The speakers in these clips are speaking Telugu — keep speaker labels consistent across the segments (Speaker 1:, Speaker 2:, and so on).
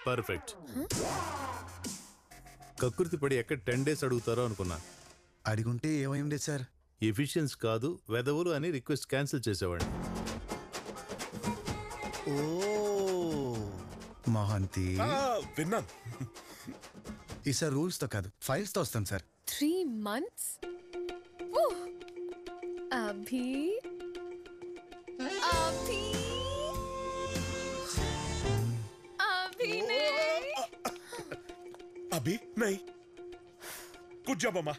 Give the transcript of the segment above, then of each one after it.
Speaker 1: పర్ఫెక్ట్. కకృతి పడి ఎక్కడ 10 days అడుగుతారో అనుకున్నా.
Speaker 2: అడిగుంటే ఏమైంది సార్?
Speaker 1: ఎఫిషియన్స్ కాదు వెదవులు అని రిక్వెస్ట్ క్యాన్సిల్ చేసేవాడిని.
Speaker 2: ఓ మహంతి,
Speaker 3: విన్నాను.
Speaker 2: ఈసారి రూల్స్ తో కాదు ఫైల్స్ తో వస్తాను సార్.
Speaker 4: 3 months? అభి అభి
Speaker 3: అభి నై గుడ్ జాబ్ అమ్మా.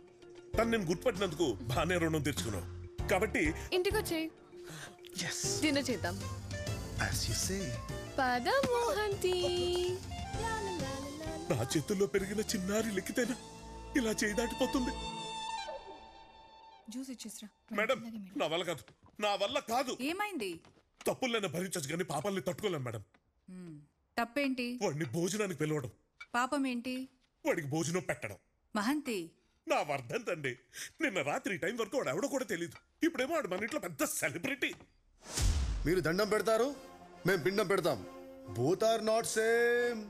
Speaker 3: తను నేను గుర్తుపట్టినందుకు బాగానే రుణం తెచ్చుకున్నావు కాబట్టి
Speaker 4: ఇంటికి వచ్చేయి, డిన్నర్ చేద్దాం. పద మోహంతి.
Speaker 3: నా చేతుల్లో పెరిగిన చిన్నారి లిఖితేనా ఇలా చేయి దాటిపోతుంది.
Speaker 5: జ్యూస్ ఇచ్చేసరా.
Speaker 3: మేడం నా వల్ల కాదు, నా వల్ల కాదు.
Speaker 5: ఏమైంది?
Speaker 3: తప్పులైనా భరించచ్చు కానీ పాపాలని తట్టుకోలేను మేడం.
Speaker 5: తప్పేంటి?
Speaker 3: వాడిని భోజనానికి పిలవడం.
Speaker 5: పాపం ఏంటి?
Speaker 3: వాడికి భోజనం పెట్టడం.
Speaker 5: మహంతి
Speaker 3: నా వర్ధంతండి. నిన్న రాత్రి టైం వరకు వాడు ఎవడో కూడా తెలియదు. ఇప్పుడేమో వాడు మన ఇంట్లో పెద్ద సెలబ్రిటీ.
Speaker 6: మీరు దండం పెడతారు, మేము పిండం పెడతాం. Both are not same.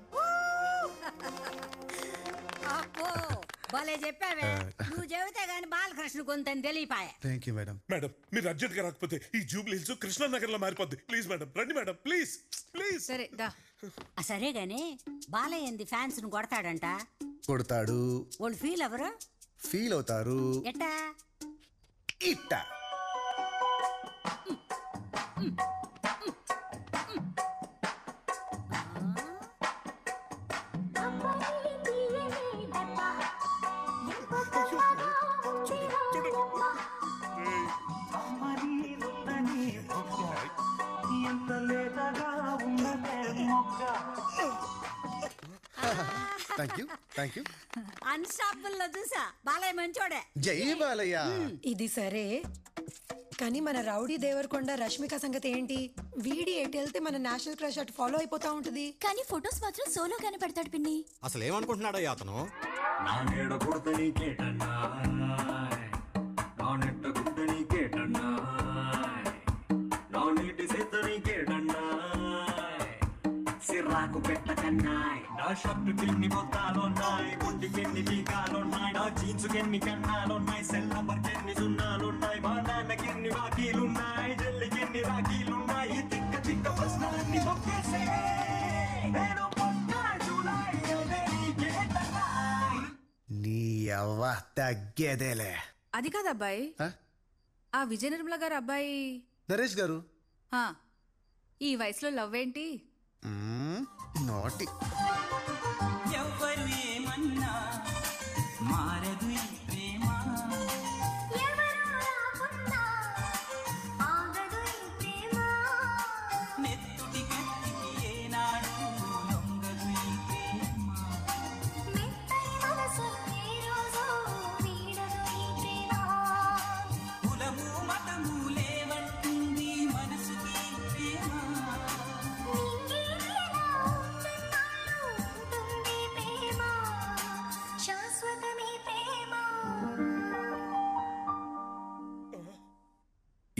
Speaker 7: భలే చెప్పావే. నువ్వు చెబితే గాని బాలకృష్ణ కొంత తెలియపాయే.
Speaker 2: Thank you madam.
Speaker 3: మేడం మీరు అర్జెంట్ గా రాకపోతే ఈ జూబ్లీ హిల్స్ కృష్ణానగర్ లో మారిపోద్ది. ప్లీజ్ మేడం రండి మేడం, ప్లీజ్ ప్లీజ్.
Speaker 5: సరే దా.
Speaker 7: సరే గాని బాలయ్య ఏంది ఫ్యాన్స్ ను కొడతాడంట?
Speaker 2: కొడతాడు.
Speaker 7: వాళ్ళు ఫీల్ ఎవరు?
Speaker 2: ఫీల్ అవుతారు.
Speaker 7: ఎట్టా?
Speaker 2: ఇట్టా. Thank you thank you.
Speaker 7: Unstoppable లో చూసా బాలయ్య మంచోడే.
Speaker 2: జై బాలయ్య.
Speaker 8: ఇది సరే కానీ మన రౌడీ దేవరకొండ రష్మిక సంగతి ఏంటి? వీడి ఎటు వెళ్తే మన నేషనల్ క్రష్ అటు ఫాలో అయిపోతా ఉంటది.
Speaker 9: కానీ ఫొటోస్ మాత్రం సోలో గానే పెడతాడు పిన్ని.
Speaker 10: అసలు ఏమనుకుంటున్నాడో అతను?
Speaker 11: సిర్రాకు పెట్టకన్నాయ్ నా షర్టు కెన్ని బొత్తాలున్నాయి, గుండికి ఎన్ని టీకాలున్నాయి, నా jeans Kenni కన్నాలున్నాయి, cell number Kenni సున్నాలున్నాయి, మా నాన్నకి ఎన్ని వాకీలున్నాయి, జల్లికి ఎన్ని రాకీలున్నాయి, తిక్క తిక్క ప్రశ్నలన్నీ ఒకేసే నేను
Speaker 2: నీ అవ్వ తగ్గేదేలే.
Speaker 5: అది కాదు అబ్బాయి, ఆ విజయ నిర్మల గారు అబ్బాయి
Speaker 2: నరేష్ గారు.
Speaker 5: ఈ వయసులో లవ్ ఏంటి?
Speaker 2: నోటి
Speaker 11: ఎవ్వరు ఏమన్నా మారదు ఈ ప్రేమ, నెత్తుటి కత్తికి ఏనాడు లొంగదు ఈ ప్రేమ, కులము మతము లేవంటుంది మనసుకి ప్రేమ.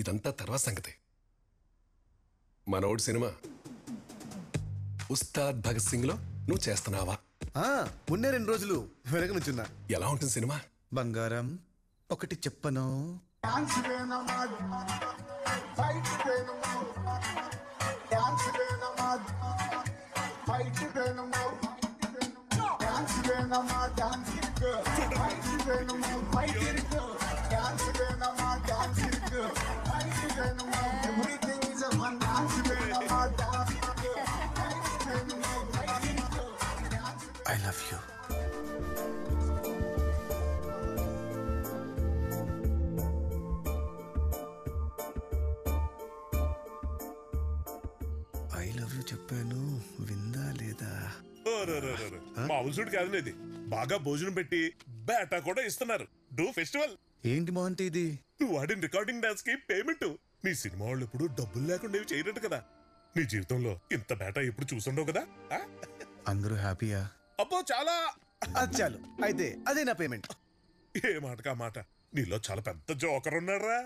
Speaker 12: ఇదంతా తర్వాత సంగతి. మనోడు సినిమా ఉస్తాద్ భగత్ సింగ్ లో నువ్వు చేస్తున్నావా?
Speaker 2: ఉన్నే 2 రోజులు వెనక నుంచున్నా.
Speaker 12: ఎలా ఉంటుంది సినిమా?
Speaker 2: బంగారం ఒకటి చెప్పను. I love you. I love you చెప్పాను, విందా లేదా?
Speaker 3: మామూలు కాదు ఇది. బాగా భోజనం పెట్టి బేటా కూడా ఇస్తున్నారు. Do festival.
Speaker 2: ఏంటి మోహంతి ఇది?
Speaker 3: నువ్వు వాడిన రికార్డింగ్ డాన్స్ కి పేమెంట్. మీ సినిమా వాళ్ళు ఇప్పుడు డబ్బులు లేకుండా చేయరట కదా. నీ జీవితంలో ఇంత బేటా ఎప్పుడు చూసుండవు కదా.
Speaker 2: అందరూ హ్యాపీయా?
Speaker 3: అబ్బో చాలా.
Speaker 2: చాలు అయితే అదే నా పేమెంట్.
Speaker 3: ఏ మాటకా మాట. నీలో చాలా పెద్ద జోకర్ ఉన్నారా.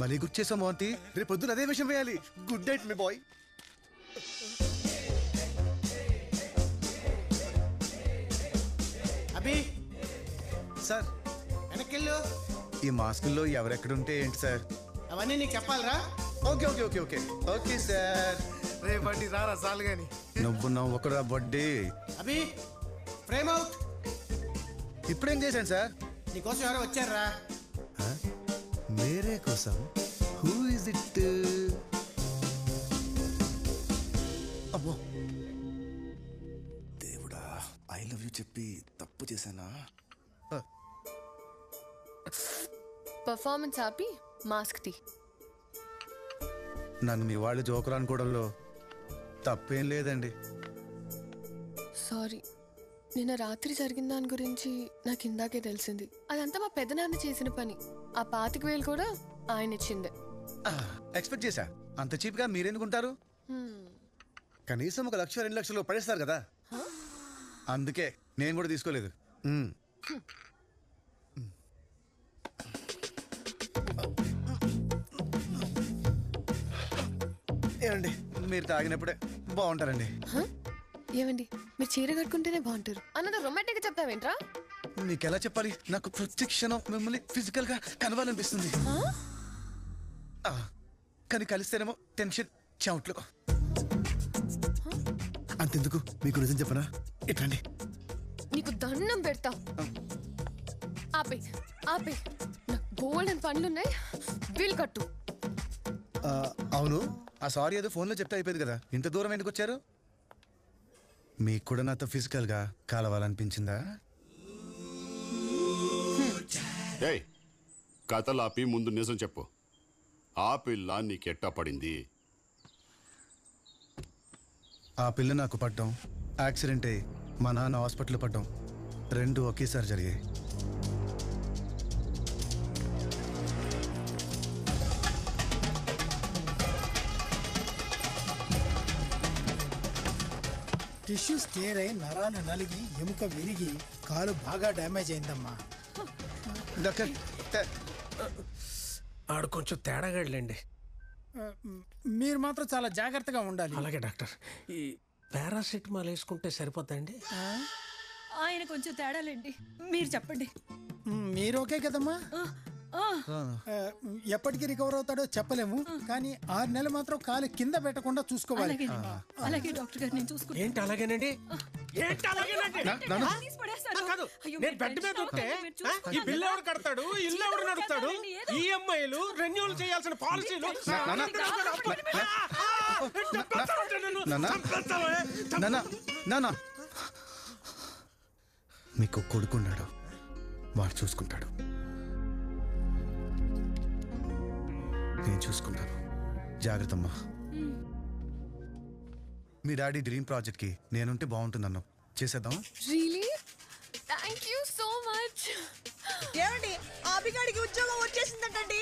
Speaker 2: మళ్ళీ గుర్తు చేసాం మోహంతి, రేపు పొద్దున అదే విషయం వేయాలి. గుడ్ నైట్ మీ బాయ్.
Speaker 10: అభి
Speaker 2: సార్
Speaker 10: వెనకెళ్ళు.
Speaker 2: ఈ మాస్కుల్లో ఎవరెక్కడుంటే ఏంటి సార్?
Speaker 10: అవన్నీ నీకు చెప్పాలరా?
Speaker 2: Okay okay okay okay okay sir.
Speaker 10: రేపటి రారా సాలు గాని.
Speaker 2: నువ్వు నవ్వకురా బడ్డీ.
Speaker 10: అభి ఫ్రేమ్ అవుట్.
Speaker 2: ఇప్పుడేం చేశాను సార్?
Speaker 10: నీకోసం ఎవరో వచ్చారా?
Speaker 2: మేరే కోసం. Who is it? అమ్మో దేవుడా, ఐ లవ్ యూ చెప్పి తప్పు చేశానా?
Speaker 4: పర్ఫార్మెన్స్ ఆపి మాస్క్ తీ.
Speaker 2: నన్ను మీ వాళ్ళు జోకులు అనుకోవడంలో తప్పేం లేదండి.
Speaker 4: సారీ, నిన్న రాత్రి జరిగిన దాని గురించి నాకు ఇందాకే తెలిసింది. అదంతా మా పెద్దనాన్న చేసిన పని. ఆ 25,000 కూడా ఆయన ఇచ్చిందే.
Speaker 2: ఎక్స్పెక్ట్ చేశా. అంత చీప్గా మీరెందుకుంటారు? కనీసం 1 లక్ష 2 లక్షలు పడేస్తారు కదా, అందుకే నేను కూడా తీసుకోలేదు. ఏమండి, మీరు తాగినప్పుడే బాగుంటారండి.
Speaker 4: ఏమండి, మీరు చీర కట్టుకుంటేనే బాగుంటారు అన్నది రొమాంటిక్ గా చెప్తావేంట్రా?
Speaker 2: మీకు ఎలా చెప్పాలి? నాకు ప్రతి క్షణం మిమ్మల్ని ఫిజికల్ గా కలవాలనిపిస్తుంది. కానీ కలిస్తేనేమో టెన్షన్, చెమట్లు. అంతెందుకు, మీకు నిజం చెప్పనా? ఇట్లండి,
Speaker 4: నీకు దండం పెడతా. ఆపే ఆపే, నాకు బోల్డెన్ పనులున్నాయి, వీలు కట్టు.
Speaker 2: అవును, ఆ సారీ ఏదో ఫోన్లో చెప్తే అయిపోయింది కదా, ఇంత దూరం ఎందుకు వచ్చారు? మీకు కూడా నాతో ఫిజికల్ గా కలవాలనిపించిందా?
Speaker 13: ఏయ్, కథలాపి ముందు నిజం చెప్పు. ఆ పిల్ల నీకెట్టా పడింది?
Speaker 2: ఆ పిల్ల నాకు పడ్డం, యాక్సిడెంట్ అయ్యి మా నాన్న హాస్పిటల్ పడ్డం, 2 ఒకేసారి జరిగాయి.
Speaker 10: టిష్యూస్ టేర్ అయి నరాలు నలిగి ఎముక విరిగి కాలు బాగా డ్యామేజ్ అయిందమ్మా.
Speaker 2: డాక్టర్,
Speaker 14: ఆడు కొంచెం తేడాగాడులేండి.
Speaker 10: మీరు మాత్రం చాలా జాగ్రత్తగా ఉండాలి.
Speaker 14: అలాగే డాక్టర్. ఈ పారాసిటమాల్ వేసుకుంటే సరిపోద్దండి?
Speaker 7: ఆయన కొంచెం తేడాలండి, మీరు చెప్పండి.
Speaker 10: మీరు ఓకే కదమ్మా? ఎప్పటికి రికవర్ అవుతాడో చెప్పలేము, కానీ 6 నెలలు మాత్రం కాలు కింద పెట్టకుండా చూసుకోవాలి.
Speaker 7: అలాగే డాక్టర్ గారు, నేను చూసుకుంటాను.
Speaker 14: ఏంటి అలాగేనండి? ఏంటి అలాగేనండి? కాదు, నేను బెడ్ మీద ఉంటే ఈ బిల్లు ఎవడు కడతాడు, ఇల్లు ఎవడు నడుస్తాడు, ఈఎంఐలు రెన్యూల్ చేయాల్సిన పాలసీలు.
Speaker 2: మీకు కొడుకున్నాడు, వాడు చూసుకుంటాడు. నేను చూసుకుంటాను. జాగ్రత్త అమ్మా. మీ డాడీ డ్రీమ్ ప్రాజెక్ట్ కి నేనుంటే బాగుంటుందన్నా, చేసేద్దాం.
Speaker 4: Really? Thank you so much.
Speaker 15: ఏమండి, అభిగాడికి ఉద్యోగం వచ్చేసిందంటండి.